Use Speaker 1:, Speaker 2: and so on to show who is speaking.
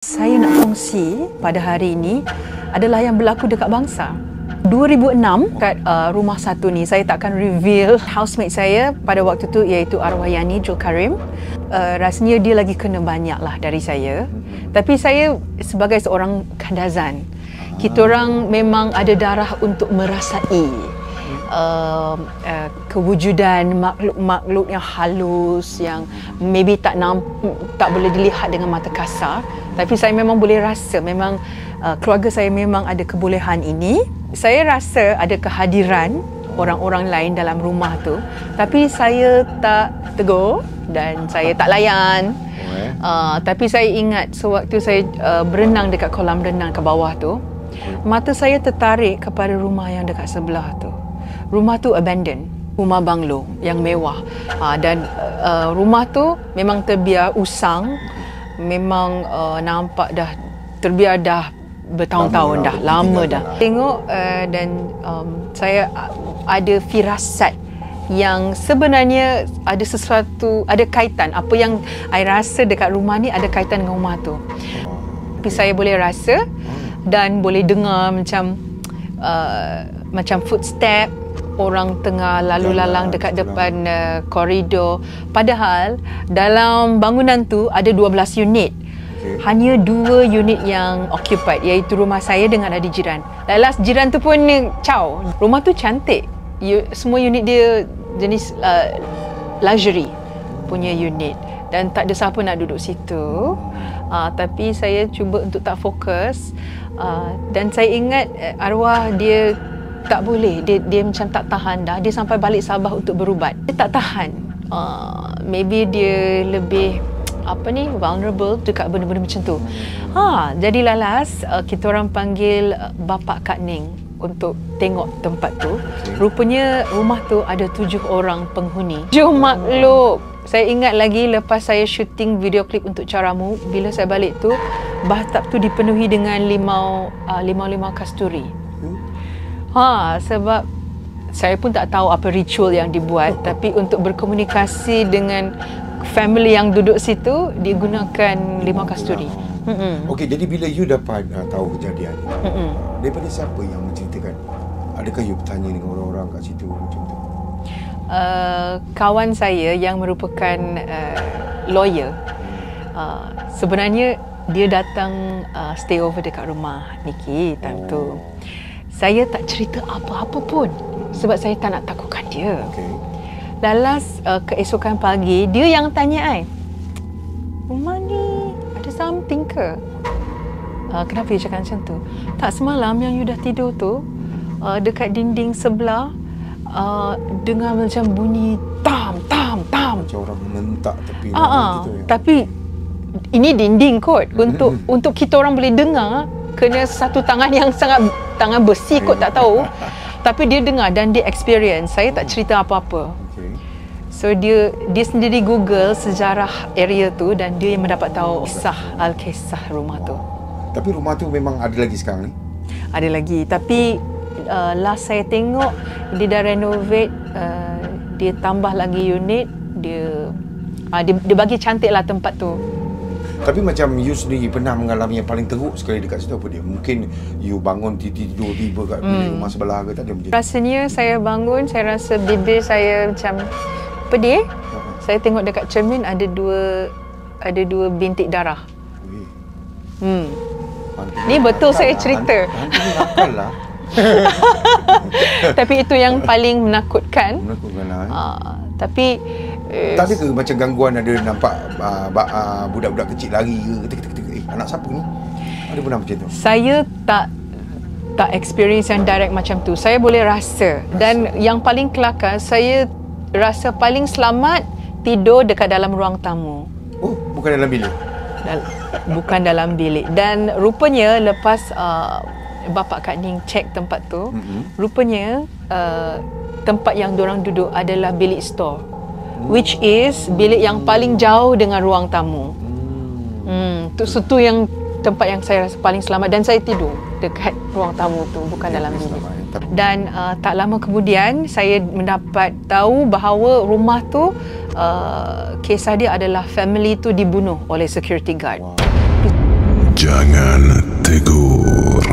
Speaker 1: Saya nak kongsi pada hari ini adalah yang berlaku dekat Bangsa. 2006 kat rumah satu ni, saya tak akan reveal housemate saya pada waktu tu, iaitu arwah Yani Julkarim. Rasanya dia lagi kena banyak lah dari saya. Tapi saya sebagai seorang kandazan, kita orang memang ada darah untuk merasai kewujudan makhluk-makhluk yang halus, yang maybe tak boleh dilihat dengan mata kasar, tapi saya memang boleh rasa, memang keluarga saya memang ada kebolehan ini. Saya rasa ada kehadiran orang-orang lain dalam rumah tu, tapi saya tak tegur dan saya tak layan. Tapi saya ingat sewaktu saya berenang dekat kolam renang ke bawah tu, mata saya tertarik kepada rumah yang dekat sebelah tu. Rumah tu abandoned, rumah banglo yang mewah, dan rumah tu memang terbiar usang, memang nampak dah terbiar dah bertahun-tahun dah, lama dah. Tengok dan saya ada firasat yang sebenarnya ada sesuatu, ada kaitan. Apa yang saya rasa dekat rumah ni ada kaitan dengan rumah tu. Tapi saya boleh rasa dan boleh dengar macam footstep orang tengah lalu lalang dekat depan koridor. Padahal dalam bangunan tu ada 12 unit. Hanya 2 unit yang occupied, iaitu rumah saya dengan adik jiran. Lalas jiran tu pun caw. Rumah tu cantik. Semua unit dia jenis luxury punya unit. Dan tak ada siapa nak duduk situ. Tapi saya cuba untuk tak fokus. Dan saya ingat arwah dia tak boleh. Dia macam tak tahan dah. Dia sampai balik Sabah untuk berubat. Dia tak tahan. Maybe dia lebih vulnerable dekat benda-benda macam tu. Jadi lalas kita orang panggil bapa Kak Ning untuk tengok tempat tu. Rupanya rumah tu ada 7 orang penghuni. 7 makhluk. Saya ingat lagi lepas saya syuting video klip untuk Caramu, bila saya balik tu, bathtub tu dipenuhi dengan limau kasturi. Sebab saya pun tak tahu apa ritual yang dibuat, tapi untuk berkomunikasi dengan family yang duduk situ digunakan limau kasturi.
Speaker 2: Okey, jadi bila you dapat tahu kejadian, daripada siapa yang menceritakan? Adakah you bertanya dengan orang-orang kat situ macam tu?
Speaker 1: Kawan saya yang merupakan lawyer, sebenarnya dia datang stay over dekat rumah Niki time tu. Saya tak cerita apa-apa pun sebab saya tak nak takutkan dia. Lalas keesokan pagi, dia yang tanya I, rumah ni ada something ke? Kenapa dia cakap macam tu? Tak, semalam yang you dah tidur tu, dekat dinding sebelah, dengar macam bunyi tam.
Speaker 2: Macam orang mentak tepi gitu ya.
Speaker 1: Tapi ini dinding kot. Untuk kita orang boleh dengar, kena satu tangan yang sangat, tangan besi kot, tak tahu. Tapi dia dengar dan dia experience. Saya tak cerita apa-apa. So dia sendiri Google sejarah area tu dan dia yang mendapat tahu kisah rumah tu.
Speaker 2: Tapi rumah tu memang ada lagi sekarang ni?
Speaker 1: Ada lagi, tapi last saya tengok dia dah renovate, dia tambah lagi unit, dia bagi cantik lah tempat tu.
Speaker 2: Tapi macam you sendiri pernah mengalami yang paling teruk sekali dekat situ apa dia? Mungkin you bangun tidur tiba kat bilik rumah sebelah ke, tak ada macam?
Speaker 1: Rasanya saya bangun, saya rasa bibir saya macam pedih. Saya tengok dekat cermin ada dua bintik darah. Ni betul saya cerita.
Speaker 2: Lah.
Speaker 1: Tapi itu yang paling menakutkan. Tapi
Speaker 2: tak ada ke macam gangguan, ada nampak budak-budak kecil lari ke, anak siapa ni? Ada pernah macam tu?
Speaker 1: Saya tak experience yang direct macam tu. Saya boleh rasa. Dan yang paling kelakar, saya rasa paling selamat tidur dekat dalam ruang tamu.
Speaker 2: Oh, bukan dalam bilik?
Speaker 1: Bukan dalam bilik. Dan rupanya lepas bapa Kak Ning cek tempat tu, rupanya tempat yang diorang duduk adalah bilik store, which is bilik yang paling jauh dengan ruang tamu. Itu yang tempat yang saya rasa paling selamat, dan saya tidur dekat ruang tamu tu, bukan dalam bilik. Dan tak lama kemudian saya mendapat tahu bahawa rumah tu kisah dia adalah family tu dibunuh oleh security guard.
Speaker 3: Jangan tegur.